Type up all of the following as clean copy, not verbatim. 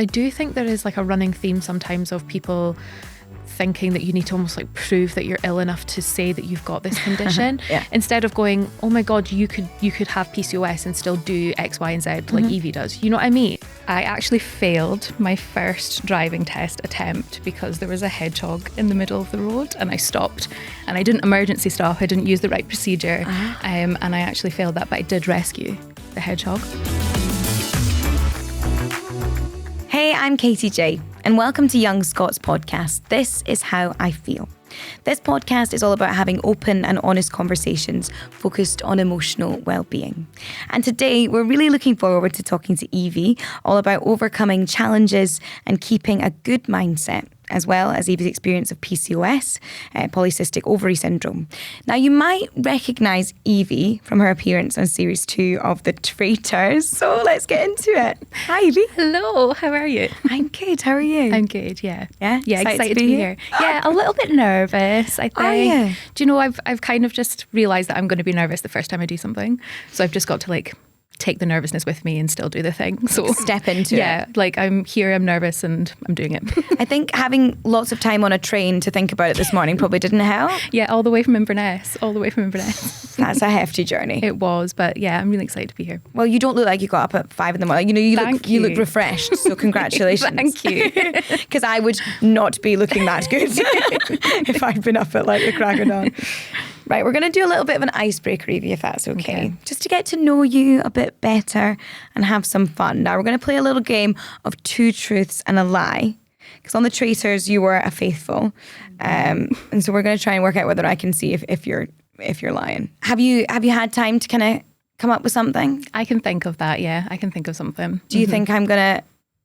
I do think there is like a running theme sometimes of people thinking that you need to almost like prove that you're ill enough to say that you've got this condition instead of going, oh my God, you could have PCOS and still do X, Y, and Z like Evie does. You know what I mean? I actually failed my first driving test attempt because there was a hedgehog in the middle of the road and I stopped and I didn't emergency stop. I didn't use the right procedure and I actually failed that, but I did rescue the hedgehog. Hey, I'm Katie J, and welcome to Young Scot's podcast. This is How I Feel. This podcast is all about having open and honest conversations focused on emotional well-being. And today, we're really looking forward to talking to Evie all about overcoming challenges and keeping a good mindset, as well as Evie's experience of PCOS, Polycystic ovary syndrome. Now, you might recognise Evie from her appearance on series 2 of The Traitors, so let's get into it. Hi, Evie. Hello, how are you? I'm good, how are you? I'm good, yeah. Yeah? Yeah, excited to be here. Yeah, a little bit nervous, I think. Are you? Do you know, I've kind of just realised that I'm going to be nervous the first time I do something. So I've just got to like take the nervousness with me and still do the thing. So step into it. Yeah, like I'm here, I'm nervous and I'm doing it. I think having lots of time on a train to think about it this morning probably didn't help. Yeah, all the way from Inverness. That's a hefty journey. It was, but yeah, I'm really excited to be here. Well, you don't look like you got up at 5 a.m. You know, you look refreshed, so congratulations. Thank you. Because I would not be looking that good if I'd been up at like the crack of dawn. Right, we're going to do a little bit of an icebreaker, Evie, if that's okay. Just to get to know you a bit better and have some fun. Now, we're going to play a little game of 2 truths and a lie. Because on The Traitors, you were a faithful. And so we're going to try and work out whether I can see if you're lying. Have you had time to kind of come up with something? I can think of that, yeah. I can think of something. Do you think I'm going to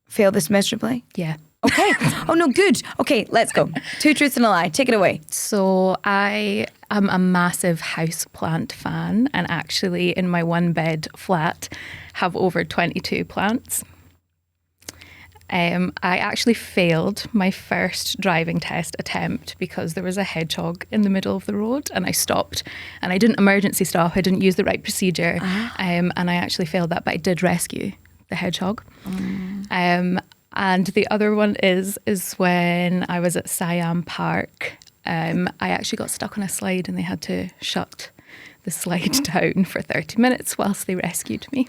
fail this miserably? Yeah. Okay. Oh, no, good. Okay, let's go. 2 truths and a lie. Take it away. So I am a massive houseplant fan and actually in my 1-bed flat have over 22 plants. I actually failed my first driving test attempt because there was a hedgehog in the middle of the road and I stopped and I didn't emergency stop. I didn't use the right procedure and I actually failed that, but I did rescue the hedgehog. And the other one is when I was at Siam Park. I actually got stuck on a slide and they had to shut the slide down for 30 minutes whilst they rescued me.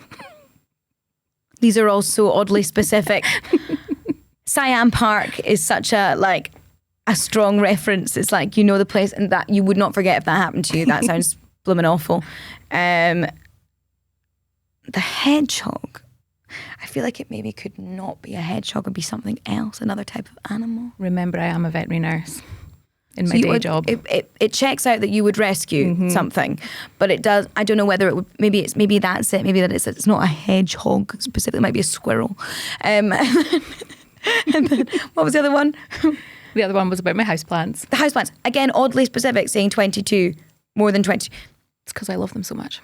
These are all so oddly specific. Siam Park is such a strong reference. It's like, you know the place and that you would not forget if that happened to you. That sounds blooming awful. The hedgehog. I feel like it maybe could not be a hedgehog, or be something else, another type of animal. Remember, I am a veterinary nurse in my day job. It checks out that you would rescue something, but it does. I don't know whether it would. Maybe that's it. Maybe that it's not a hedgehog specifically. It might be a squirrel. And then, what was the other one? The other one was about my houseplants. The houseplants again, oddly specific, saying 22, more than 20. It's because I love them so much.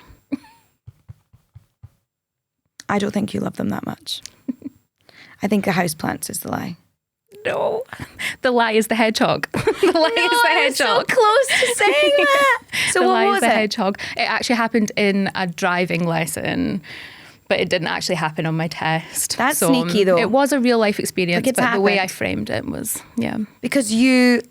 I don't think you love them that much. I think the houseplants is the lie. No, the lie is the hedgehog. The lie is the hedgehog. So close to saying that. So what was the it? Hedgehog. It actually happened in a driving lesson, but it didn't actually happen on my test. That's sneaky though. It was a real life experience, but happened. The way I framed it was, because you.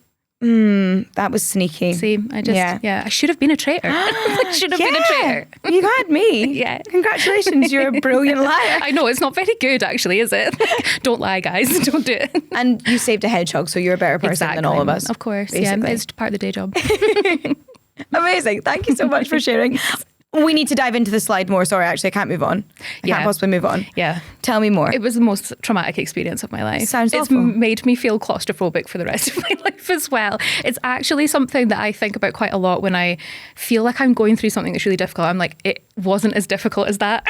That was sneaky. See, I should have been a traitor. I should have been a traitor. You had me. Yeah. Congratulations, you're a brilliant liar. I know, it's not very good actually, is it? Don't lie, guys. Don't do it. And you saved a hedgehog, so you're a better person than all of us. Of course, basically. Yeah. It's part of the day job. Amazing. Thank you so much for sharing. We need to dive into the slide more. Sorry, actually, I can't move on. I can't possibly move on. Yeah. Tell me more. It was the most traumatic experience of my life. Sounds It's awful. made me feel claustrophobic for the rest of my life as well. It's actually something that I think about quite a lot when I feel like I'm going through something that's really difficult. I'm like, it wasn't as difficult as that.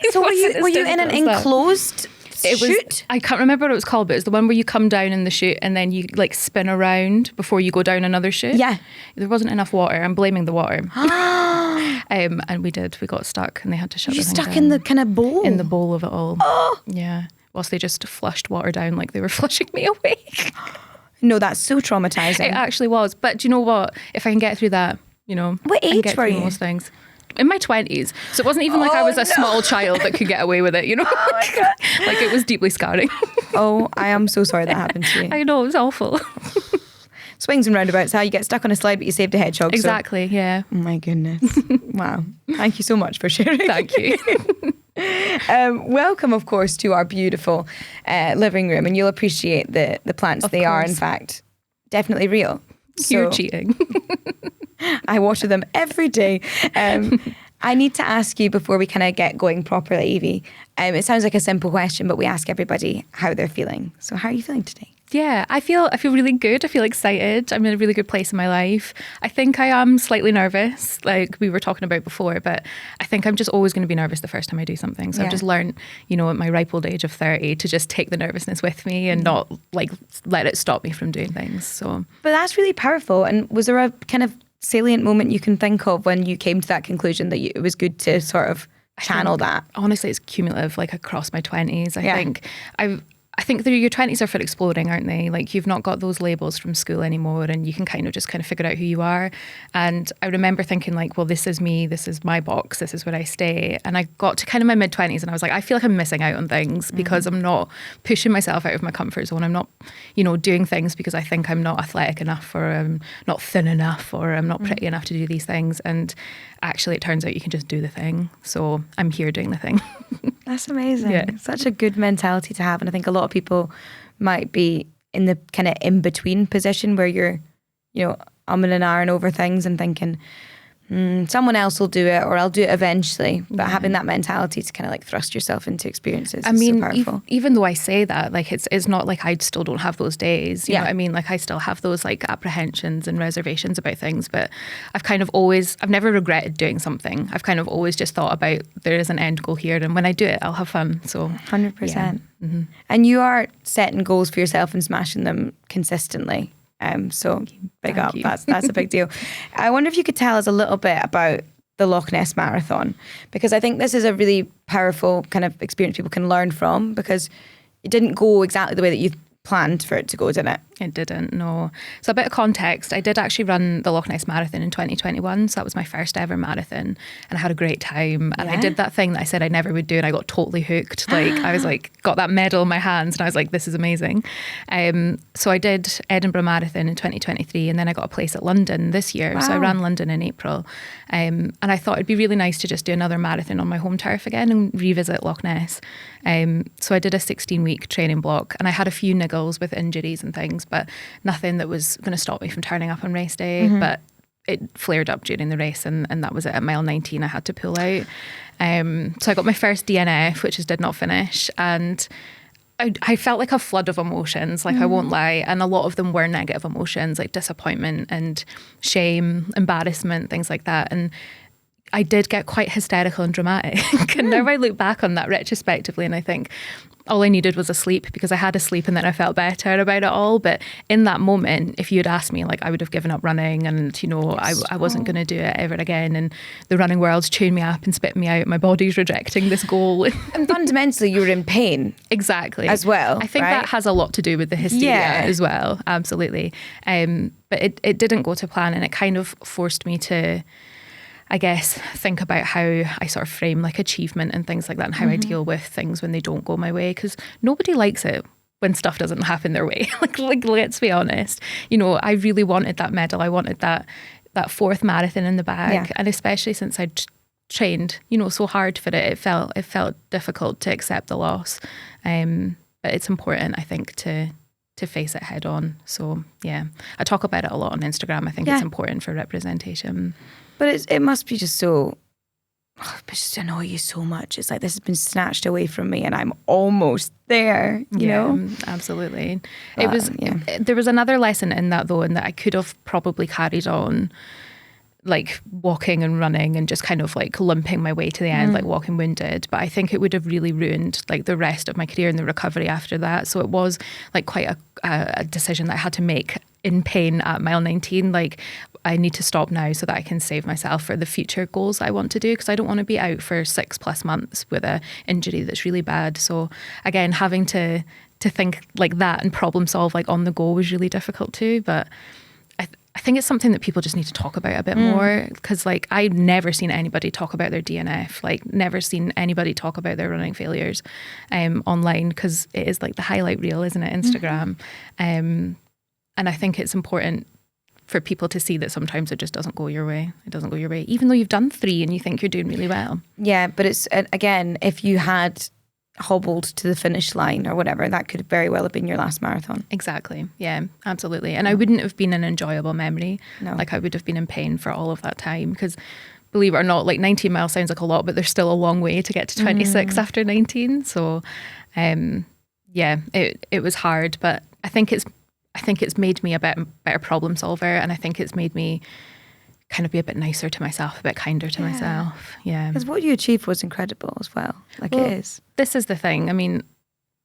So were you in an enclosed chute? I can't remember what it was called, but it was the one where you come down in the chute and then you like spin around before you go down another chute. Yeah. There wasn't enough water. I'm blaming the water. And we got stuck and they had to shut the thing down. You stuck in the kind of bowl? In the bowl of it all. Oh. Yeah. Whilst they just flushed water down like they were flushing me away. No, that's so traumatizing. It actually was. But do you know what? If I can get through that, What age were you? Most things. in my 20s. So it wasn't even like I was a small child that could get away with it, you know? Oh my God. Like it was deeply scarring. Oh, I am so sorry that happened to you. I know, it was awful. Swings and roundabouts, how you get stuck on a slide but you saved a hedgehog. Exactly, so. yeah. Oh my goodness. Wow. Thank you so much for sharing. Thank you. Welcome, of course, to our beautiful living room, and you'll appreciate the plants. They are, in fact, definitely real. You're cheating. I water them every day. I need to ask you before we kind of get going properly, Evie. It sounds like a simple question, but we ask everybody how they're feeling. So how are you feeling today? Yeah, I feel really good. I feel excited. I'm in a really good place in my life. I think I am slightly nervous, like we were talking about before, but I think I'm just always going to be nervous the first time I do something. So I've just learned, you know, at my ripe old age of 30 to just take the nervousness with me and not like let it stop me from doing things. So, but that's really powerful. And was there a kind of salient moment you can think of when you came to that conclusion that it was good to sort of channel that? Honestly, it's cumulative, like across my 20s. I think that your 20s are for exploring, aren't they? Like you've not got those labels from school anymore and you can kind of figure out who you are. And I remember thinking like, well, this is me, this is my box, this is where I stay. And I got to kind of my mid-20s and I was like, I feel like I'm missing out on things because I'm not pushing myself out of my comfort zone. I'm not, you know, doing things because I think I'm not athletic enough or I'm not thin enough or I'm not pretty enough to do these things. And actually it turns out you can just do the thing. So I'm here doing the thing. That's amazing. Yeah. Such a good mentality to have. And I think a lot of people might be in the kind of in-between position where you're, you know, umming and ahhing over things and thinking, someone else will do it or I'll do it eventually. But having that mentality to kind of like thrust yourself into experiences is so powerful. Even though I say that, like it's not like I still don't have those days. You know what I mean? Like I still have those like apprehensions and reservations about things, but I've never regretted doing something. I've kind of always just thought about there is an end goal here and when I do it, I'll have fun. So 100%. Yeah. And you are setting goals for yourself and smashing them consistently. So big up. That's a big deal. I wonder if you could tell us a little bit about the Loch Ness Marathon, because I think this is a really powerful kind of experience people can learn from, because it didn't go exactly the way that you planned for it to go, didn't it? It didn't, no. So a bit of context, I did actually run the Loch Ness Marathon in 2021, so that was my first ever marathon, and I had a great time, and I did that thing that I said I never would do, and I got totally hooked. Like I was like, got that medal in my hands, and I was like, this is amazing. So I did Edinburgh Marathon in 2023, and then I got a place at London this year. Wow. So I ran London in April, and I thought it'd be really nice to just do another marathon on my home turf again and revisit Loch Ness. So I did a 16-week training block, and I had a few niggles with injuries and things, but nothing that was going to stop me from turning up on race day. But it flared up during the race, and that was it. At mile 19 I had to pull out. So I got my first DNF, which did not finish, and I felt like a flood of emotions, like I won't lie, and a lot of them were negative emotions, like disappointment and shame, embarrassment, things like that. And I did get quite hysterical and dramatic. And now I look back on that retrospectively and I think all I needed was a sleep, because I had a sleep and then I felt better about it all. But in that moment, if you had asked me, like I would have given up running, and you know, I wasn't going to do it ever again. And the running world's chewing me up and spitting me out. My body's rejecting this goal. And fundamentally, you were in pain. Exactly. As well. I think that has a lot to do with the hysteria as well. Absolutely. But it didn't go to plan, and it kind of forced me to, I guess, think about how I sort of frame like achievement and things like that, and how I deal with things when they don't go my way, because nobody likes it when stuff doesn't happen their way. like let's be honest. You know, I really wanted that medal. I wanted that fourth marathon in the bag, and especially since I'd trained, you know, so hard for it, it felt difficult to accept the loss. But it's important, I think, to face it head on. So yeah, I talk about it a lot on Instagram. I think it's important for representation. But it must be just so, it just annoy you so much. It's like, this has been snatched away from me and I'm almost there, you know? Absolutely. There was another lesson in that though, in that I could have probably carried on like walking and running and just kind of like limping my way to the end, like walking wounded. But I think it would have really ruined like the rest of my career and the recovery after that. So it was like quite a decision that I had to make in pain at mile 19. Like, I need to stop now so that I can save myself for the future goals I want to do, because I don't want to be out for 6+ months with a injury that's really bad. So again, having to think like that and problem solve like on the go was really difficult too. But I think it's something that people just need to talk about a bit more, because like I've never seen anybody talk about their DNF, like never seen anybody talk about their running failures online, because it is like the highlight reel, isn't it, Instagram. And I think it's important for people to see that sometimes it just doesn't go your way. It doesn't go your way, even though you've done 3 and you think you're doing really well. Yeah, but it's, again, if you had hobbled to the finish line or whatever, that could very well have been your last marathon. Exactly. Yeah, absolutely. And I wouldn't have been an enjoyable memory. No. Like I would have been in pain for all of that time, because believe it or not, like 19 miles sounds like a lot, but there's still a long way to get to 26 after 19. So yeah, it was hard, but I think it's made me a better problem solver, and I think it's made me kind of be a bit nicer to myself, a bit kinder to myself. Yeah. Because what you achieved was incredible as well. Like, it is. This is the thing. I mean,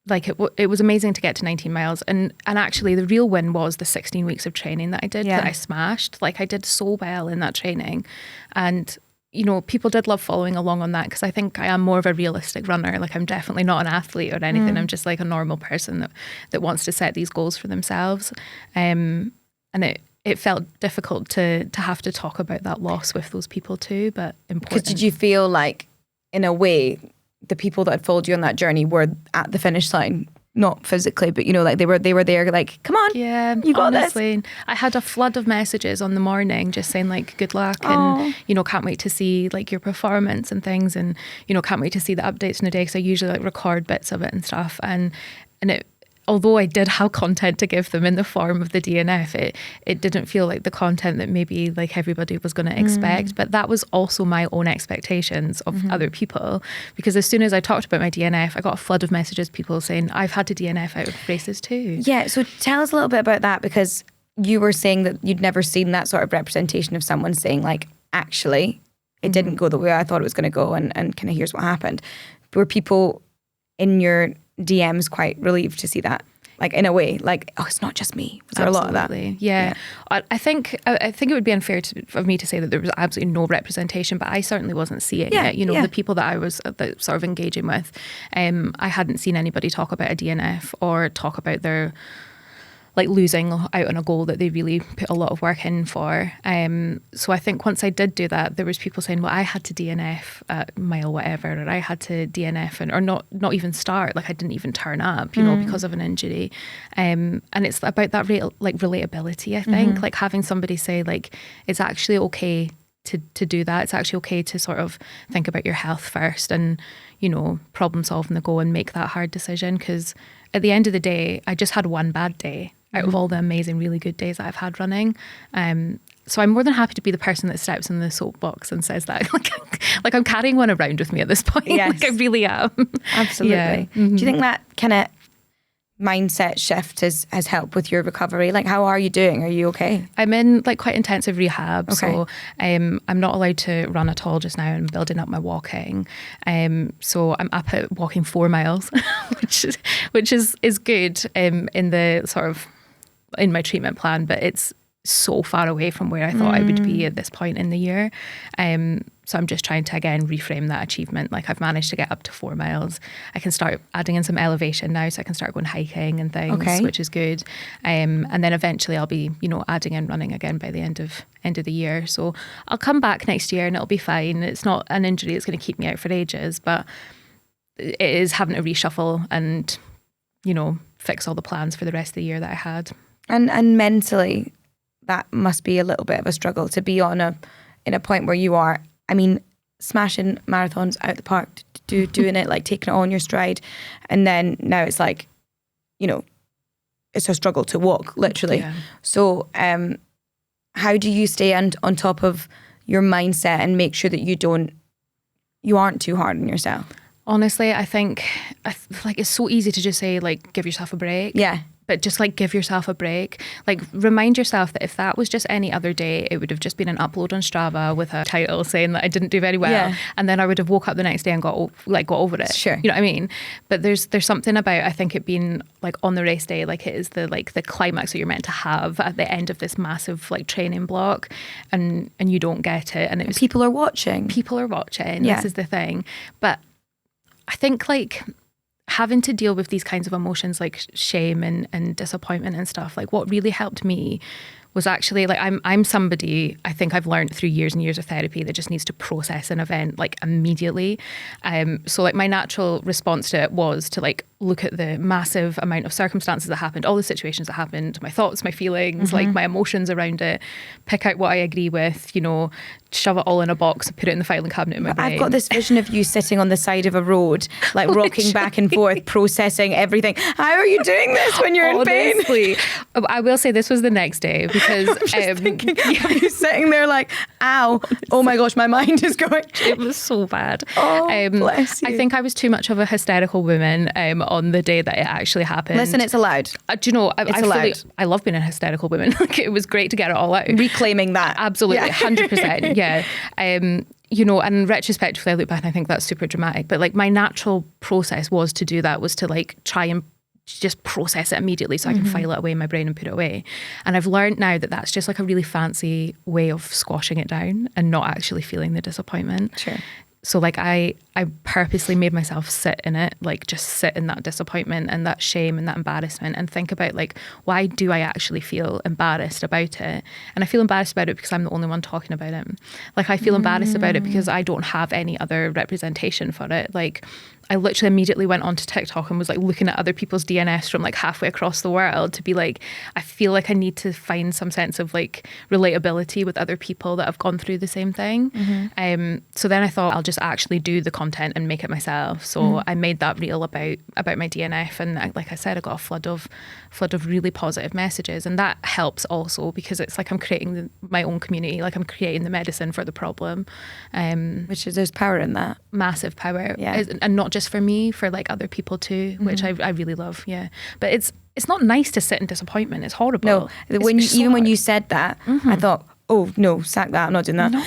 like it was amazing to get to 19 miles. And actually the real win was the 16 weeks of training that I did, that I smashed. Like I did so well in that training. And, you know, people did love following along on that, because I think I am more of a realistic runner. Like I'm definitely not an athlete or anything. I'm just like a normal person that wants to set these goals for themselves. And it felt difficult to have to talk about that loss with those people too, but important. Because did you feel like, in a way, the people that had followed you on that journey were at the finish line? Not physically, but you know, like they were there, like, come on, you got honestly, this. I had a flood of messages on the morning just saying like good luck, and you know, can't wait to see like your performance and things, and you know, can't wait to see the updates in the day, because I usually like record bits of it and stuff, and it, although I did have content to give them in the form of the DNF, it didn't feel like the content that maybe like everybody was going to expect. But that was also my own expectations of other people, because as soon as I talked about my DNF, I got a flood of messages, people saying, I've had to DNF out of races too. Yeah, so tell us a little bit about that, because you were saying that you'd never seen that sort of representation of someone saying like, actually, it didn't go the way I thought it was going to go, and kind of here's what happened. Were people in your DMs quite relieved to see that, like in a way, like, oh, it's not just me? Was there a lot of that? Yeah. I think it would be unfair of me to say that there was absolutely no representation, but I certainly wasn't seeing it. You know, the people that I was sort of engaging with, I hadn't seen anybody talk about a DNF or talk about their like losing out on a goal that they really put a lot of work in for. So I think once I did do that, there was people saying, well, I had to DNF at mile whatever, or I had to DNF or not even start, like I didn't even turn up, you know, because of an injury. And it's about that relatability, I think, like having somebody say like, it's actually okay to do that. It's actually okay to sort of think about your health first and, you know, problem solve on the go and make that hard decision. Because at the end of the day, I just had one bad day out of all the amazing, really good days that I've had running. So I'm more than happy to be the person that steps in the soapbox and says that. like I'm carrying one around with me at this point. Yes. Like I really am. Absolutely. Yeah. Do you think that kind of mindset shift has helped with your recovery? Like, how are you doing? Are you okay? I'm in like quite intensive rehab. Okay. So I'm not allowed to run at all just now. I'm building up my walking. So I'm up at walking 4 miles, which is good in the sort of in my treatment plan, but it's so far away from where I thought I would be at this point in the year. So I'm just trying to, again, reframe that achievement. Like I've managed to get up to 4 miles. I can start adding in some elevation now, so I can start going hiking and things, which is good. And then eventually I'll be, you know, adding in running again by the end of the year. So I'll come back next year and it'll be fine. It's not an injury that's going to keep me out for ages, but it is having to reshuffle and, you know, fix all the plans for the rest of the year that I had. And mentally, that must be a little bit of a struggle to be in a point where you are, I mean, smashing marathons out the park, doing it, like taking it on your stride. And then now it's like, you know, it's a struggle to walk, literally. Yeah. So how do you stay on top of your mindset and make sure that you aren't too hard on yourself? Honestly, I think like it's so easy to just say like, give yourself a break. Yeah. But just like give yourself a break. Like remind yourself that if that was just any other day, it would have just been an upload on Strava with a title saying that I didn't do very well. Yeah. And then I would have woke up the next day and got over it. Sure. You know what I mean? But there's something about, I think, it being like on the race day, like it is the climax that you're meant to have at the end of this massive like training block, and you don't get it. And people are watching. Yeah. This is the thing. But I think like having to deal with these kinds of emotions like shame and disappointment and stuff, like what really helped me was actually like, I'm somebody, I think I've learned through years and years of therapy that just needs to process an event like immediately. So like my natural response to it was to like look at the massive amount of circumstances that happened, all the situations that happened, my thoughts, my feelings, like my emotions around it, pick out what I agree with, you know, shove it all in a box and put it in the filing cabinet in my brain. I've got this vision of you sitting on the side of a road, like rocking back and forth, processing everything. How are you doing this when you're Honestly, in pain? I will say this was the next day because I'm just thinking, are you sitting there like, ow, oh my gosh, my mind is going. It was so bad. Oh, bless you. I think I was too much of a hysterical woman on the day that it actually happened. Listen, it's allowed. Do you know, I love being a hysterical woman. Like, it was great to get it all out. Reclaiming that. Absolutely, 100%. Yeah. You know, and retrospectively I look back and I think that's super dramatic. But like my natural process was to do that, was to like try and just process it immediately so I can file it away in my brain and put it away. And I've learned now that that's just like a really fancy way of squashing it down and not actually feeling the disappointment. Sure. So like I purposely made myself sit in it, like just sit in that disappointment and that shame and that embarrassment and think about like, why do I actually feel embarrassed about it? And I feel embarrassed about it because I'm the only one talking about it. Like I feel embarrassed about it because I don't have any other representation for it. Like I literally immediately went onto TikTok and was like looking at other people's DNS from like halfway across the world to be like, I feel like I need to find some sense of like relatability with other people that have gone through the same thing. So then I thought I'll just actually do the content and make it myself. So I made that reel about my DNF, and like I said, I got a flood of really positive messages, and that helps also because it's like I'm creating my own community, like I'm creating the medicine for the problem. Which is, there's power in that. Massive power. Yeah. And not just for me, for like other people too, which I really love. Yeah. But it's not nice to sit in disappointment. It's horrible. No, when you said that, I thought, oh no, sack that, I'm not doing that. No,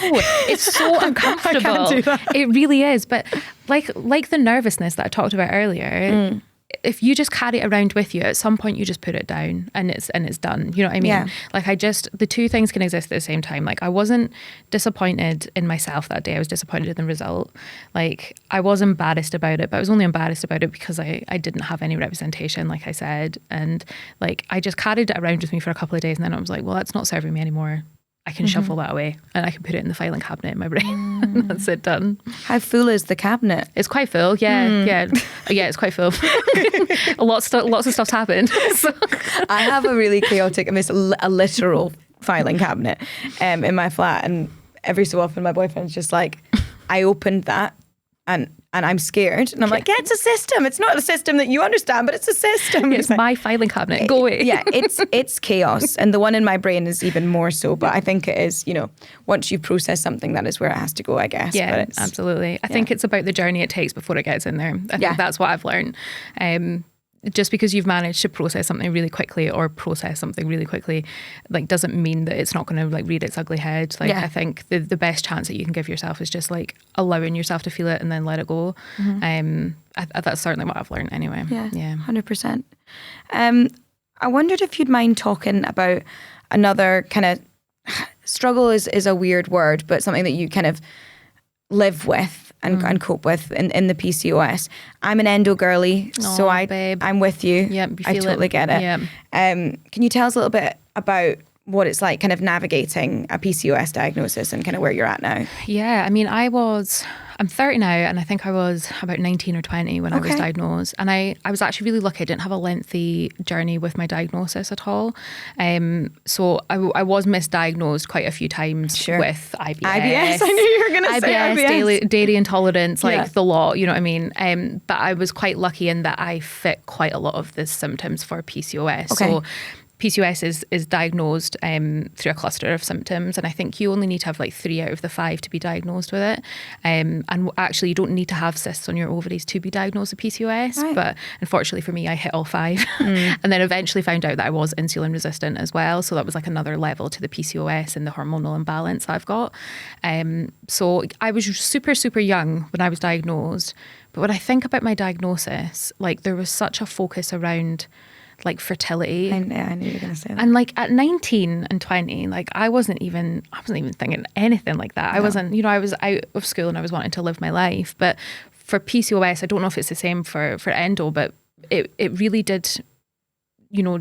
it's so uncomfortable. I can't do that. It really is. But like the nervousness that I talked about earlier, if you just carry it around with you, at some point you just put it down and it's done. You know what I mean? Yeah. Like the two things can exist at the same time. Like I wasn't disappointed in myself that day. I was disappointed in the result. Like I was embarrassed about it, but I was only embarrassed about it because I didn't have any representation, like I said. And like I just carried it around with me for a couple of days, and then I was like, well, that's not serving me anymore. I can shuffle that away and I can put it in the filing cabinet in my brain. That's it, done. How full is the cabinet? It's quite full, yeah. It's quite full. Lots of stuff's happened. So. I have a really chaotic, a literal filing cabinet in my flat, and every so often my boyfriend's just like, I opened that and I'm scared. And I'm like, yeah, it's a system. It's not a system that you understand, but it's a system. It's my filing cabinet. Go away. Yeah, it's chaos. And the one in my brain is even more so. But I think it is, you know, once you process something, that is where it has to go, I guess. Yeah, absolutely. I think it's about the journey it takes before it gets in there. I think that's what I've learned. Just because you've managed to process something really quickly or process something really quickly, like doesn't mean that it's not going to like rear its ugly head. Like I think the best chance that you can give yourself is just like allowing yourself to feel it and then let it go. That's certainly what I've learned anyway. Yeah. 100%. I wondered if you'd mind talking about another kind of struggle is a weird word, but something that you kind of live with and cope with in the PCOS. I'm an endo girly, so I'm with you. Yep, I totally get it. Yep. Can you tell us a little bit about what it's like kind of navigating a PCOS diagnosis and kind of where you're at now? Yeah, I mean, I'm 30 now, and I think I was about 19 or 20 when I was diagnosed. And I was actually really lucky. I didn't have a lengthy journey with my diagnosis at all. So I was misdiagnosed quite a few times with IBS. IBS, I knew you were going to say IBS. Dairy intolerance, like the lot, you know what I mean? But I was quite lucky in that I fit quite a lot of the symptoms for PCOS. Okay. So PCOS is diagnosed through a cluster of symptoms, and I think you only need to have like 3 out of the 5 to be diagnosed with it. And actually, you don't need to have cysts on your ovaries to be diagnosed with PCOS. Right. But unfortunately for me, I hit all 5, and then eventually found out that I was insulin resistant as well. So that was like another level to the PCOS and the hormonal imbalance I've got. So I was super, super young when I was diagnosed. But when I think about my diagnosis, like there was such a focus around like fertility. I knew you were going to say that. And like at 19 and 20, like I wasn't even thinking anything like that. No. I wasn't, I was out of school and I was wanting to live my life. But for PCOS, I don't know if it's the same for endo, but it really did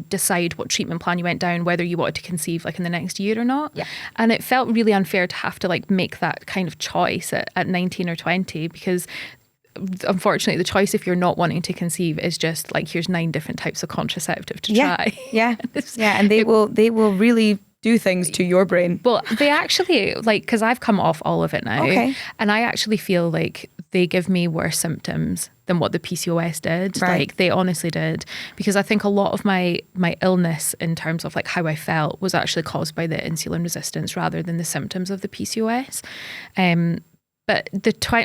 decide what treatment plan you went down, whether you wanted to conceive like in the next year or not. Yeah. And it felt really unfair to have to like make that kind of choice at 19 or 20, because unfortunately the choice if you're not wanting to conceive is just like, here's 9 different types of contraceptive to try. Yeah. And they will really do things to your brain. Well, they actually, like, because I've come off all of it now, and I actually feel like they give me worse symptoms than what the PCOS did. Right. Like, they honestly did. Because I think a lot of my illness in terms of like how I felt was actually caused by the insulin resistance rather than the symptoms of the PCOS. But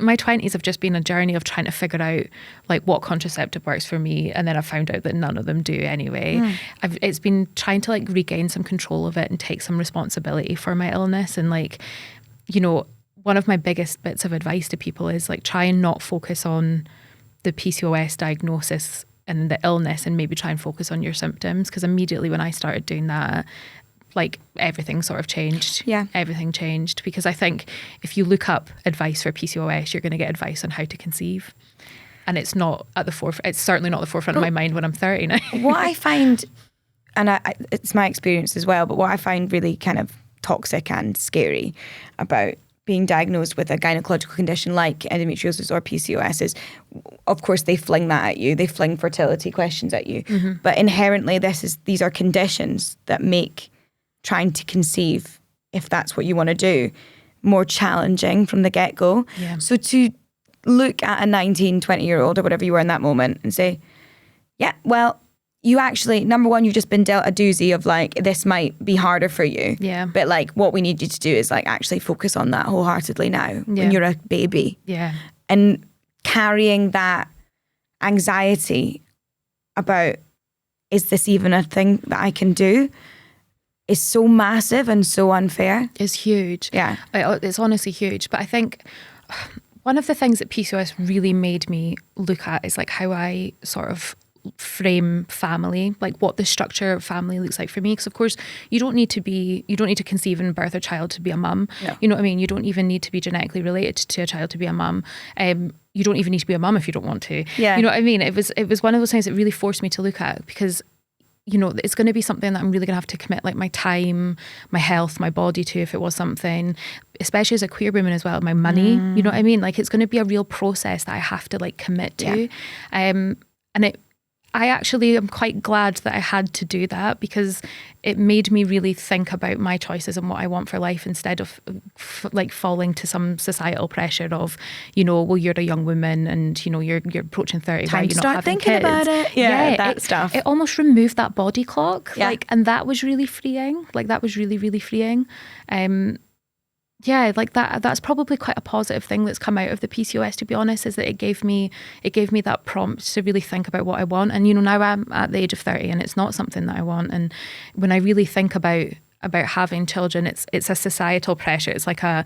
my 20s have just been a journey of trying to figure out like what contraceptive works for me, and then I found out that none of them do anyway. It's been trying to like regain some control of it and take some responsibility for my illness. And like, one of my biggest bits of advice to people is like, try and not focus on the PCOS diagnosis and the illness, and maybe try and focus on your symptoms. Because immediately when I started doing that, like everything sort of changed. Yeah. Everything changed, because I think if you look up advice for PCOS, you're going to get advice on how to conceive. And it's not at the forefront. It's certainly not the forefront of my mind when I'm 30 now. What I find, and it's my experience as well, but what I find really kind of toxic and scary about being diagnosed with a gynecological condition like endometriosis or PCOS is, of course, they fling that at you. They fling fertility questions at you. Mm-hmm. But inherently, these are conditions that make trying to conceive, if that's what you want to do, more challenging from the get-go. Yeah. So to look at a 19, 20-year-old or whatever you were in that moment and say, yeah, well, you actually, number one, you've just been dealt a doozy of like, this might be harder for you. Yeah. But like, what we need you to do is like actually focus on that wholeheartedly now when you're a baby. Yeah. And carrying that anxiety about, is this even a thing that I can do, is so massive and so unfair. It's huge. Yeah. It's honestly huge. But I think one of the things that PCOS really made me look at is like how I sort of frame family, like what the structure of family looks like for me. Because of course you don't need to conceive and birth a child to be a mum. No. You know what I mean? You don't even need to be genetically related to a child to be a mum. You don't even need to be a mum if you don't want to. Yeah. You know what I mean? It was one of those things that really forced me to look at, because it's going to be something that I'm really going to have to commit like my time, my health, my body to, if it was something, especially as a queer woman as well, my money, you know what I mean? Like, it's going to be a real process that I have to like commit to. Yeah. I actually am quite glad that I had to do that, because it made me really think about my choices and what I want for life, instead of like falling to some societal pressure of, well, you're a young woman and you're approaching 30. Time why to you're start not having thinking kids. about it. Yeah, that it, stuff. It almost removed that body clock. Yeah. Like, and that was really freeing. Like, that was really, really freeing. Yeah, like that's probably quite a positive thing that's come out of the PCOS, to be honest, is that it gave me that prompt to really think about what I want. And now I'm at the age of 30 and it's not something that I want. And when I really think about having children, it's a societal pressure. It's like a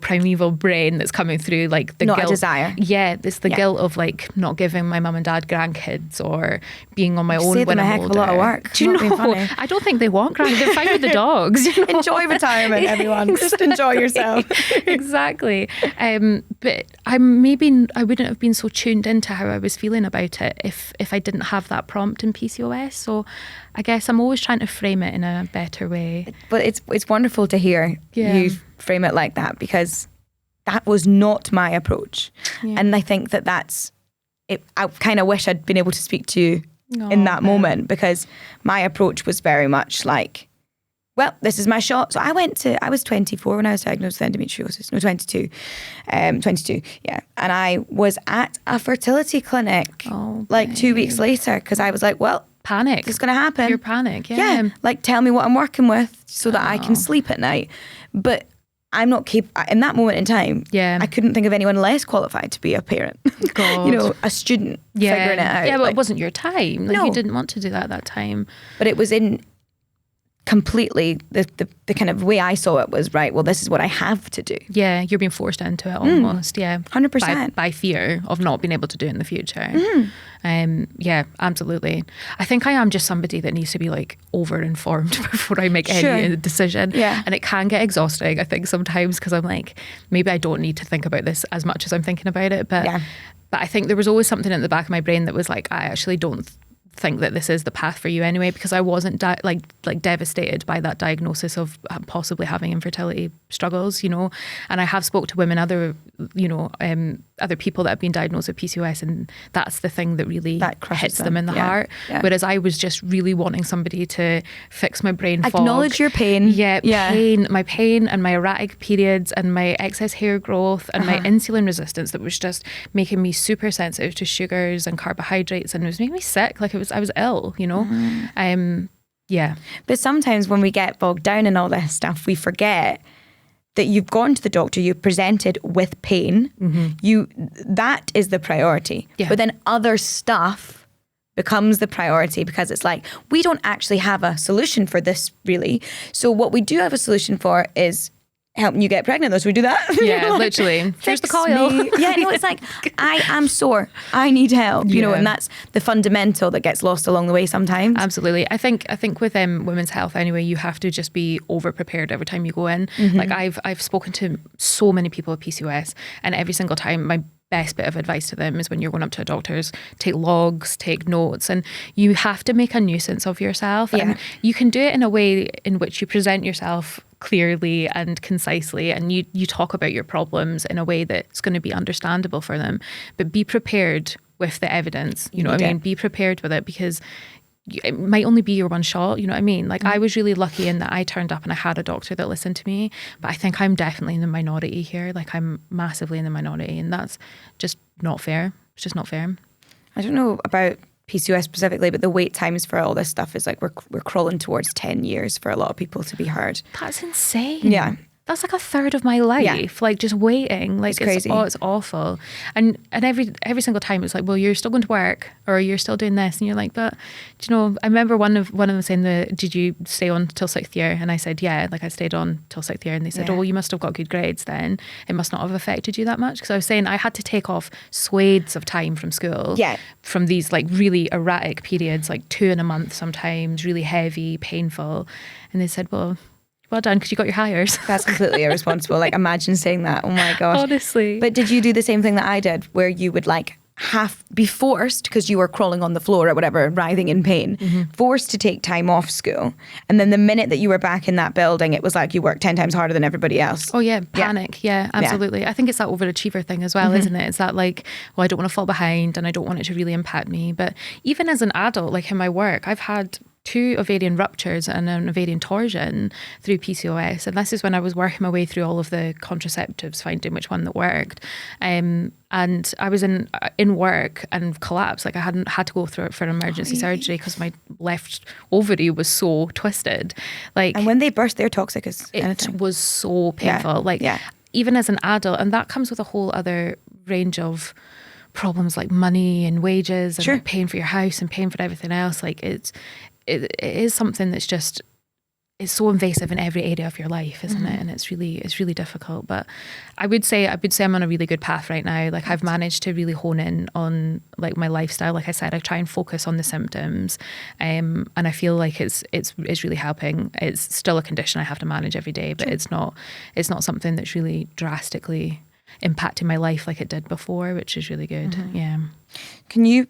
primeval brain that's coming through, like the not guilt. A desire. Yeah, it's the guilt of like not giving my mum and dad grandkids, or being on my own when I'm older. Save them a heck of a lot of work. Do you know? I don't think they want grandkids. They're fine with the dogs. Enjoy retirement, everyone. Exactly. Just enjoy yourself. Exactly. But I wouldn't have been so tuned into how I was feeling about it if I didn't have that prompt in PCOS. So I guess I'm always trying to frame it in a better way. But it's wonderful to hear you frame it like that, because that was not my approach. Yeah. And I think that's it. I kind of wish I'd been able to speak to you in that moment, because my approach was very much like, well, this is my shot. So I was 24 when I was diagnosed with endometriosis. No, 22. 22, yeah. And I was at a fertility clinic like 2 weeks later, because I was like, well, panic. It's going to happen. Pure panic, yeah. Like, tell me what I'm working with so that I can sleep at night. But I'm not in that moment in time, I couldn't think of anyone less qualified to be a parent. God. A student figuring it out. Yeah, but it wasn't your time. Like, no. You didn't want to do that at that time. But it was in completely the kind of way I saw it was, right, well, this is what I have to do. Yeah, you're being forced into it almost. 100%. By fear of not being able to do it in the future. Yeah, absolutely. I think I am just somebody that needs to be like over-informed before I make any decision. Yeah. And it can get exhausting, I think, sometimes, because I'm like, maybe I don't need to think about this as much as I'm thinking about it. But I think there was always something in the back of my brain that was like, I actually don't think that this is the path for you anyway, because I wasn't like devastated by that diagnosis of possibly having infertility struggles, you know. And I have spoke to women, other people that have been diagnosed with PCOS, and that's the thing that really hits them in the heart. Whereas I was just really wanting somebody to fix my brain fog. Acknowledge your pain. My pain and my erratic periods and my excess hair growth and my insulin resistance that was just making me super sensitive to sugars and carbohydrates, and it was making me sick. Like I was ill, you know. But sometimes when we get bogged down in all this stuff, we forget that you've gone to the doctor, you've presented with pain. That is the priority. But then other stuff becomes the priority, because it's like, we don't actually have a solution for this really. So what we do have a solution for is helping you get pregnant, though. So we do that. Yeah, like, literally. Here's the coil. Yeah, no, it's like, I am sore. I need help, you know, and that's the fundamental that gets lost along the way sometimes. Absolutely. I think with women's health anyway, you have to just be over prepared every time you go in. Like I've spoken to so many people with PCOS, and every single time my best bit of advice to them is when you're going up to a doctor's, take logs, take notes, and you have to make a nuisance of yourself. And you can do it in a way in which you present yourself clearly and concisely, and you talk about your problems in a way that's going to be understandable for them, but be prepared with the evidence, you know what I mean? Be prepared with it, because it might only be your one shot, you know what I mean? Like I was really lucky in that I turned up and I had a doctor that listened to me, but I think I'm definitely in the minority here. Like I'm massively in the minority, and that's just not fair. It's just not fair. I don't know about PCOS specifically, but the wait times for all this stuff is like we're crawling towards 10 years for a lot of people to be heard. That's insane. Yeah. That's like a third of my life, like just waiting. Like it's crazy. It's awful. And every single time it's like, well, you're still going to work, or you're still doing this, and you're like, but do you know? I remember one of them saying, did you stay on till 6th year? And I said, yeah, like I stayed on till 6th year, and they said, oh, well, you must have got good grades then. It must not have affected you that much, because I was saying I had to take off swathes of time from school, from these like really erratic periods, like 2 in a month sometimes, really heavy, painful, and they said, well done, because you got your hires. That's completely irresponsible. Like, imagine saying that. Oh my gosh. Honestly. But did you do the same thing that I did, where you would like be forced, because you were crawling on the floor or whatever, writhing in pain, forced to take time off school, and then the minute that you were back in that building, it was like you worked 10 times harder than everybody else? Oh yeah, panic. Yeah, absolutely. I think it's that overachiever thing as well, isn't it? It's that like, well, I don't want to fall behind and I don't want it to really impact me. But even as an adult, like in my work, I've had 2 ovarian ruptures and an ovarian torsion through PCOS, and this is when I was working my way through all of the contraceptives, finding which one that worked. And I was in work and collapsed. Like I had to go through it for an emergency surgery because my left ovary was so twisted. Like, and when they burst, they're toxic as anything. It was so painful. Even as an adult, and that comes with a whole other range of problems like money and wages and like paying for your house and paying for everything else. Like it is something that's just, it's so invasive in every area of your life, isn't it? And it's really difficult. But I would say I'm on a really good path right now. Like I've managed to really hone in on like my lifestyle. Like I said, I try and focus on the symptoms, and I feel like it's really helping. It's still a condition I have to manage every day, but it's not something that's really drastically impacting my life like it did before, which is really good. Yeah. Can you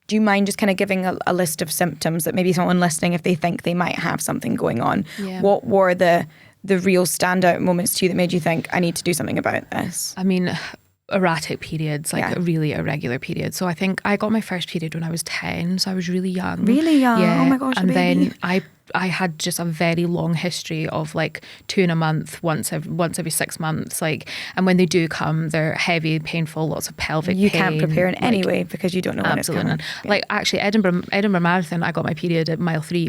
do you mind just kind of giving a list of symptoms that maybe someone listening, if they think they might have something going on, what were the real standout moments to you that made you think, I need to do something about this? I mean, erratic periods, like really irregular periods. So I think I got my first period when I was 10, so I was really young. Really young? Yeah. Oh my gosh, and baby. Then I had just a very long history of like 2 in a month, once every 6 months. Like, and when they do come, they're heavy, painful, lots of pelvic pain. You can't prepare in any way because you don't know when it's coming. Yeah. Like actually, Edinburgh Marathon, I got my period at mile 3,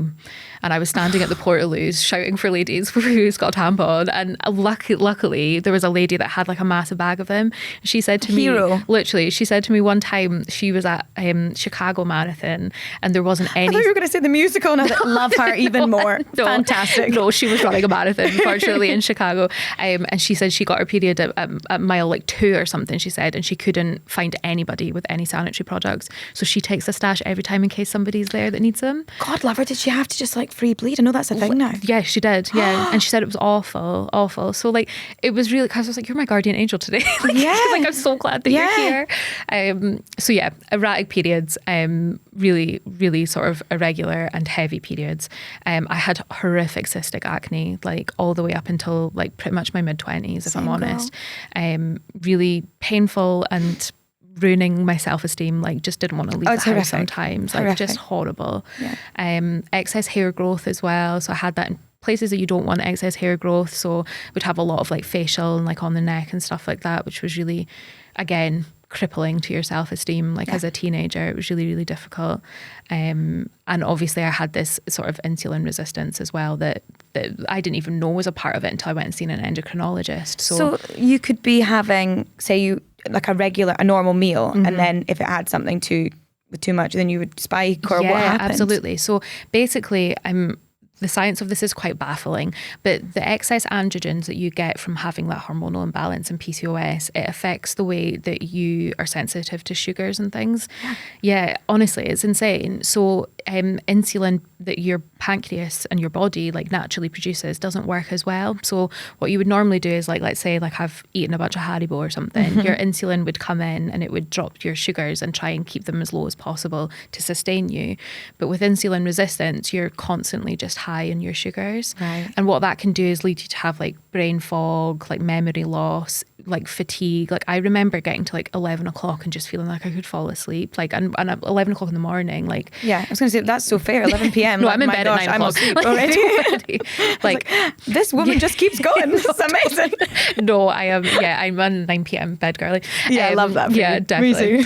and I was standing at the Portaloos shouting for ladies who's got a tampon. And luckily, there was a lady that had like a massive bag of them. She said to me, literally, she said to me one time, she was at Chicago Marathon, and there wasn't any. I thought you were going to say the musical, and I was like, love her even more. No, fantastic. No, she was running a marathon, unfortunately, in Chicago. And she said she got her period at mile like 2 or something, she said, and she couldn't find anybody with any sanitary products. So she takes a stash every time in case somebody's there that needs them. God love her. Did she have to just like free bleed? I know that's a thing now. Yeah, she did. Yeah. And she said it was awful. So like, it was really, because I was like, you're my guardian angel today. Like, I'm so glad that you're here. So yeah, erratic periods, really, really sort of irregular and heavy periods. I had horrific cystic acne, like all the way up until like pretty much my mid-20s, if I'm honest. Really painful and ruining my self-esteem, like just didn't want to leave the house sometimes, like just horrible. Excess hair growth as well, so I had that in places that you don't want excess hair growth, so would have a lot of like facial and like on the neck and stuff like that, which was really, again, crippling to your self-esteem, like as a teenager. It was really, really difficult. And obviously I had this sort of insulin resistance as well that I didn't even know was a part of it until I went and seen an endocrinologist. So you could be having, say, like a normal meal, and then if it had something with too much, then you would spike, or what happened? Absolutely. So basically the science of this is quite baffling, but the excess androgens that you get from having that hormonal imbalance in PCOS, it affects the way that you are sensitive to sugars and things. Yeah, honestly, it's insane. So insulin that your pancreas and your body like naturally produces doesn't work as well. So what you would normally do is like, let's say like I've eaten a bunch of Haribo or something, your insulin would come in and it would drop your sugars and try and keep them as low as possible to sustain you. But with insulin resistance, you're constantly just high in your sugars. And what that can do is lead you to have like brain fog, like memory loss, like fatigue. Like I remember getting to like 11 o'clock and just feeling like I could fall asleep, like and at 11 o'clock in the morning, like I was gonna say that's so fair. 11 p.m. No, I'm in bed at 9 o'clock. I'm asleep already. like this woman just keeps going. This is amazing. No, I am. I'm a 9 p.m. bed girly. I love that. Definitely.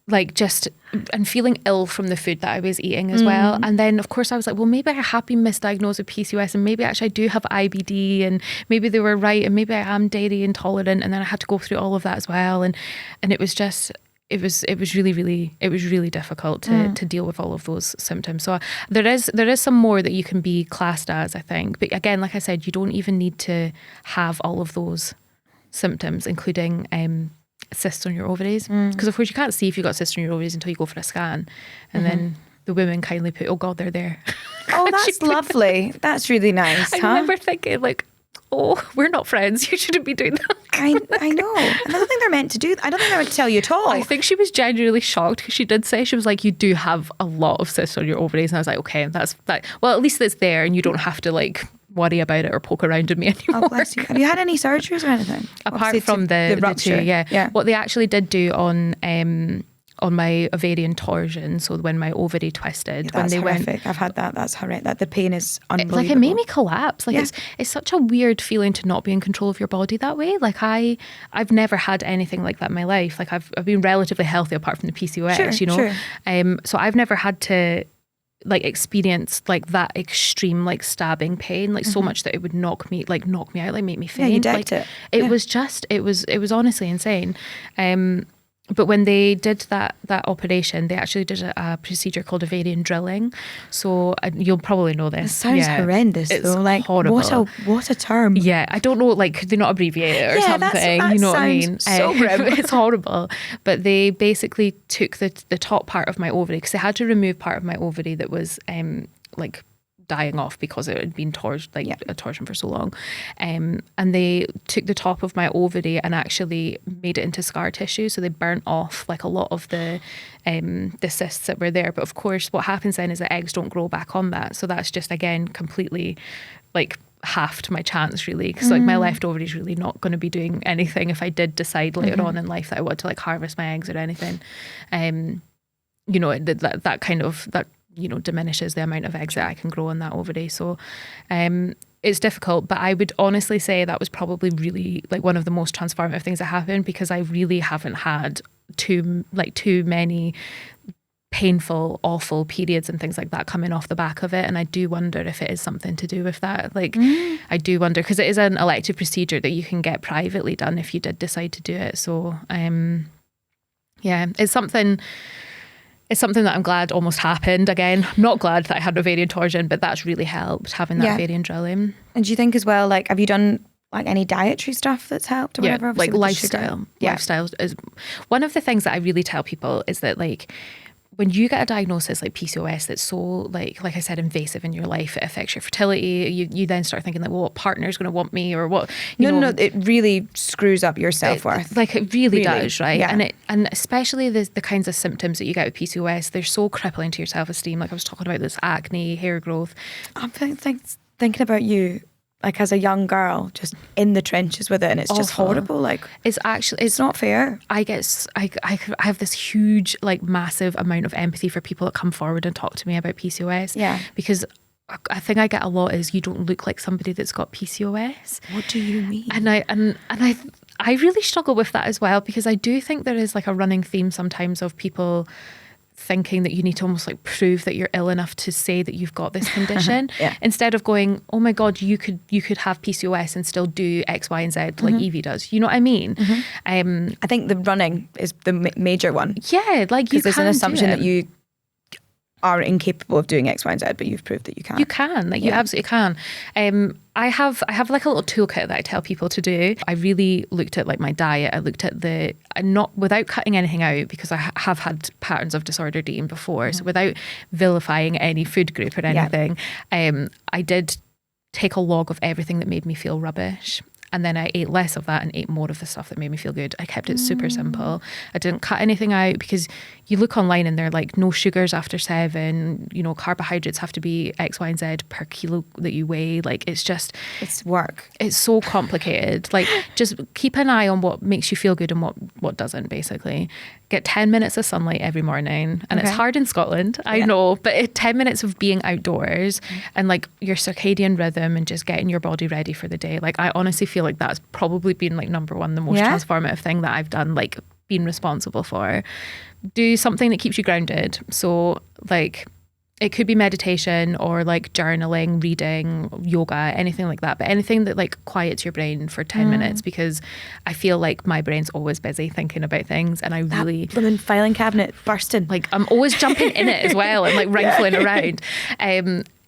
Like just and feeling ill from the food that I was eating as well. And then of course I was like, well, maybe I have been misdiagnosed with PCOS, and maybe actually I do have IBD, and maybe they were right, and maybe I am dairy intolerant. And then I had to go through all of that as well, and it was just it was really difficult to deal with all of those symptoms. So there is some more that you can be classed as, I think. But again, like I said, you don't even need to have all of those symptoms, including cysts on your ovaries, because of course you can't see if you've got cysts on your ovaries until you go for a scan, and then the women kindly put, oh God, they're there. Oh, that's lovely. That's really nice. I remember thinking like, oh, we're not friends. You shouldn't be doing that. I know. And I don't think they're meant to do that. I don't think they're meant to tell you at all. I think she was genuinely shocked, because she did say, she was like, you do have a lot of cysts on your ovaries. And I was like, okay, that's that. Well, at least it's there and you don't have to like worry about it or poke around at me anymore. Oh, bless you. Have you had any surgeries or anything? Apart from the rupture. Two, what they actually did do on my ovarian torsion, so when my ovary twisted, when they horrific. I've had that. That's horrific. That the pain is unbelievable. Like it made me collapse. Like it's such a weird feeling to not be in control of your body that way. Like I've never had anything like that in my life. Like I've been relatively healthy apart from the PCOS, you know. Sure. So I've never had to like experience like that extreme like stabbing pain, like so much that it would knock me out, like make me faint. Yeah, you decked it. It was just it was honestly insane. But when they did that operation, they actually did a procedure called ovarian drilling. So you'll probably know this. It sounds horrendous, it's though. Like horrible. What a term. Yeah, I don't know. Like, could they not abbreviate it or something? That you know what I mean? So grim. It's horrible. But they basically took the top part of my ovary, because they had to remove part of my ovary that was like dying off because it had been a torsion for so long, and they took the top of my ovary and actually made it into scar tissue. So they burnt off like a lot of the cysts that were there. But of course, what happens then is that eggs don't grow back on that. So that's just again completely like halved my chance, really, because like my left ovary is really not going to be doing anything if I did decide later on in life that I want to like harvest my eggs or anything. You know, that kind of you know, diminishes the amount of eggs that I can grow in that ovary. So it's difficult, but I would honestly say that was probably really like one of the most transformative things that happened, because I really haven't had too many painful, awful periods and things like that coming off the back of it. And I do wonder if it is something to do with that. Like I do wonder, because it is an elective procedure that you can get privately done if you did decide to do it. So it's something that I'm glad almost happened. Again, I'm not glad that I had ovarian torsion, but that's really helped, having that ovarian drilling. And do you think as well, like, have you done like any dietary stuff that's helped or whatever? Like lifestyle. Lifestyle is one of the things that I really tell people, is that like when you get a diagnosis like PCOS that's so like I said, invasive in your life, it affects your fertility. You then start thinking like, well, what partner's going to want me, or what? No, it really screws up your self-worth. It really does, right? Yeah. And especially the kinds of symptoms that you get with PCOS, they're so crippling to your self-esteem. Like I was talking about this acne, hair growth. I'm thinking about you, like as a young girl, just in the trenches with it, and it's just horrible. Like it's not fair. I have this huge, like massive amount of empathy for people that come forward and talk to me about PCOS. Yeah. Because I think I get a lot is, you don't look like somebody that's got PCOS. What do you mean? And I really struggle with that as well, because I do think there is like a running theme sometimes of people thinking that you need to almost like prove that you're ill enough to say that you've got this condition. Yeah. Instead of going, oh my God, you could have PCOS and still do X, Y, and Z like Evie does. You know what I mean? I think the running is the major one. Yeah, like you can. There's an assumption that you are incapable of doing X, Y, and Z, but you've proved that you can. You can, like you absolutely can. I have like a little toolkit that I tell people to do. I really looked at like my diet. I looked at not without cutting anything out, because I have had patterns of disordered eating before. So without vilifying any food group or anything, I did take a log of everything that made me feel rubbish. And then I ate less of that and ate more of the stuff that made me feel good. I kept it super simple. I didn't cut anything out, because you look online and they're like, no sugars after 7, carbohydrates have to be X, Y, and Z per kilo that you weigh. Like it's work. It's so complicated. Like just keep an eye on what makes you feel good and what doesn't, basically. Get 10 minutes of sunlight every morning. And it's hard in Scotland, I know, but 10 minutes of being outdoors and like your circadian rhythm and just getting your body ready for the day. Like I honestly feel like that's probably been like number one, the most transformative thing that I've done, like been responsible for. Do something that keeps you grounded. So like it could be meditation or like journaling, reading, yoga, anything like that. But anything that like quiets your brain for 10 minutes, because I feel like my brain's always busy thinking about things, and I really... That filing cabinet bursting. Like I'm always jumping in it as well and like wrinkling around.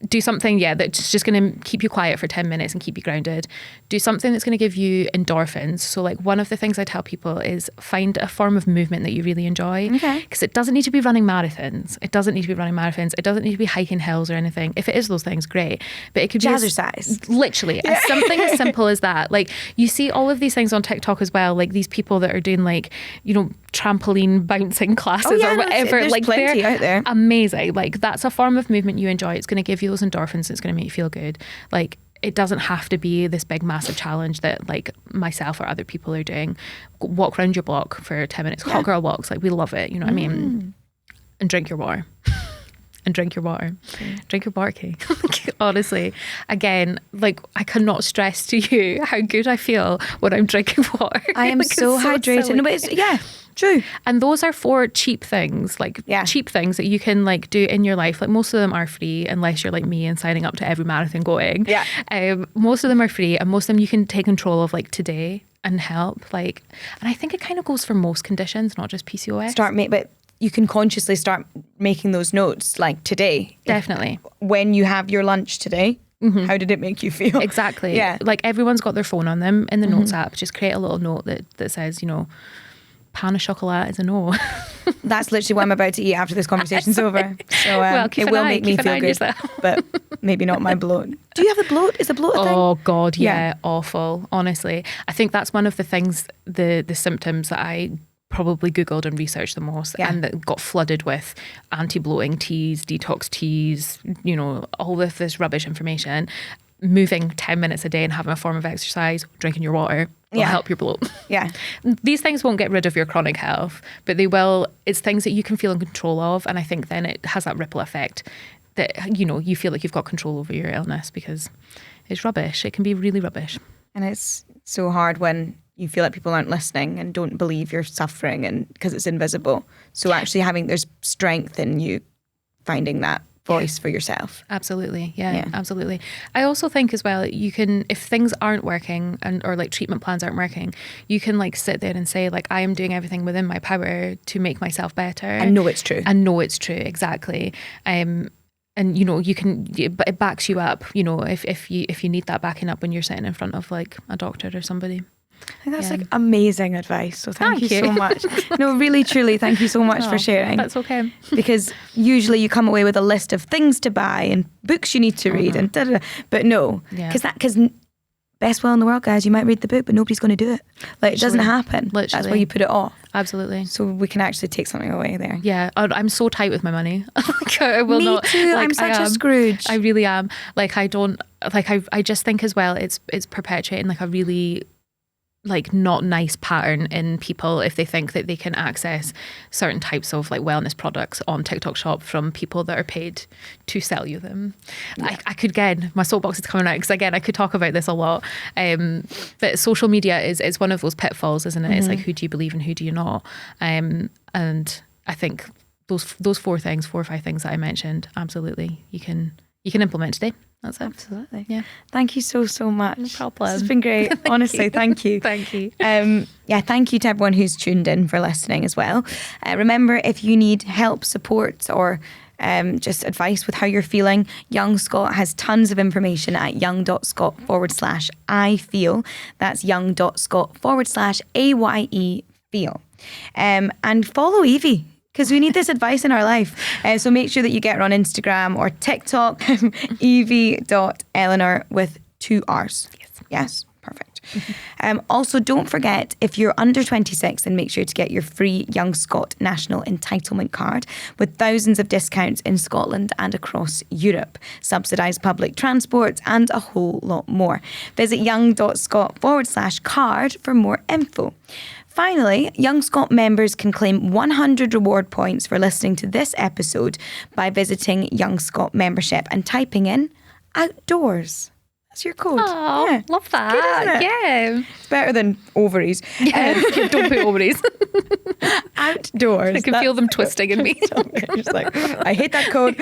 Do something, that's just going to keep you quiet for 10 minutes and keep you grounded. Do something that's going to give you endorphins. So like one of the things I tell people is find a form of movement that you really enjoy. Because it doesn't need to be running marathons. It doesn't need to be hiking hills or anything. If it is those things, great. But it could be jazzercise. Literally. Something as simple as that. Like you see all of these things on TikTok as well. Like these people that are doing like, trampoline bouncing classes or whatever. There's like plenty they're out there. Amazing. Like that's a form of movement you enjoy. It's going to give you those endorphins. It's going to make you feel good. Like it doesn't have to be this big massive challenge that like myself or other people are doing. Walk around your block for 10 minutes. Hot girl walks. Like we love it. You know what I mean? And drink your water. Drink your water, Kay. Honestly, again, like I cannot stress to you how good I feel when I'm drinking water. I am so hydrated. No, but it's, true. And those are 4 cheap things, cheap things that you can like do in your life. Like most of them are free, unless you're like me and signing up to every marathon going. Most of them are free, and most of them you can take control of like today and help. Like, and I think it kind of goes for most conditions, not just PCOS. But you can consciously start making those notes like today. Definitely. When you have your lunch today, how did it make you feel? Exactly. Yeah. Like everyone's got their phone on them in the notes app. Just create a little note that says, pan au chocolat is a no. That's literally what I'm about to eat after this conversation's over. So well, it will make me feel good, but maybe not my bloat. Do you have the bloat? Is the bloat a thing? Oh God, yeah, awful. Honestly, I think that's one of the things, the symptoms that I probably Googled and researched the most, and that got flooded with anti-bloating teas, detox teas, all of this rubbish information. Moving 10 minutes a day and having a form of exercise, drinking your water will help your bloat. These things won't get rid of your chronic health, but they will. It's things that you can feel in control of, and I think then it has that ripple effect that you feel like you've got control over your illness, because it's rubbish. It can be really rubbish. And it's so hard when you feel like people aren't listening and don't believe you're suffering, and because it's invisible. So actually there's strength in you finding that voice for yourself. Absolutely. Yeah, absolutely. I also think as well, you can, if things aren't working or like treatment plans aren't working, you can like sit there and say like, I am doing everything within my power to make myself better. And know it's true. Exactly. And you can, but it backs you up, if you need that backing up when you're sitting in front of like a doctor or somebody. I think that's like amazing advice. So thank you so much. No, really, truly, thank you so much for sharing. That's okay. Because usually you come away with a list of things to buy and books you need to read and da-da-da. But no, because best will in the world, guys, you might read the book, but nobody's going to do it. Like, it doesn't happen. Literally. That's why you put it off. Absolutely. So we can actually take something away there. Yeah, I'm so tight with my money. I will not. Me too. Like, I'm such a Scrooge. I really am. Like, I don't, like, I just think as well, it's perpetuating like a really like not nice pattern in people if they think that they can access certain types of like wellness products on TikTok Shop from people that are paid to sell you them. Yeah. I could, again, my soapbox is coming out because again I could talk about this a lot, but social media is one of those pitfalls, isn't it? It's like, who do you believe and who do you not? And I think those 4 or 5 things that I mentioned, absolutely you can implement today. That's it. Absolutely. Yeah. Thank you so much. No problem. This has been great. Honestly, thank you. Thank you. Thank you to everyone who's tuned in for listening as well. Remember, if you need help, support, or just advice with how you're feeling, Young Scot has tons of information at young.scot/AyeFeel. That's young.scot/AyeFeel. And follow Evie, because we need this advice in our life. So make sure that you get her on Instagram or TikTok, Evie.Eleanor with 2 R's. Yes, perfect. Also, don't forget, if you're under 26, then make sure to get your free Young Scot National Entitlement Card with thousands of discounts in Scotland and across Europe, subsidised public transport, and a whole lot more. Visit young.scot/card for more info. Finally, Young Scot members can claim 100 reward points for listening to this episode by visiting Young Scot membership and typing in outdoors. That's your code. Oh, yeah. Love that. Good, isn't it? Yeah. It's better than ovaries. Don't put ovaries. Outdoors. I can feel them twisting in me. Just like, I hate that code.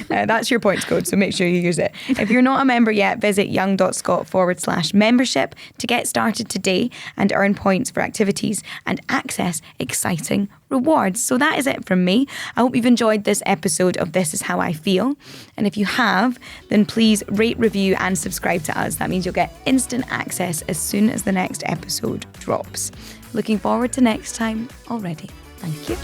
That's your points code, so make sure you use it. If you're not a member yet, visit young.scot/membership to get started today and earn points for activities and access exciting rewards. So that is it from me. I hope you've enjoyed this episode of This Is How I Feel. And if you have, then please rate, review and subscribe to us. That means you'll get instant access as soon as the next episode drops. Looking forward to next time already. Thank you.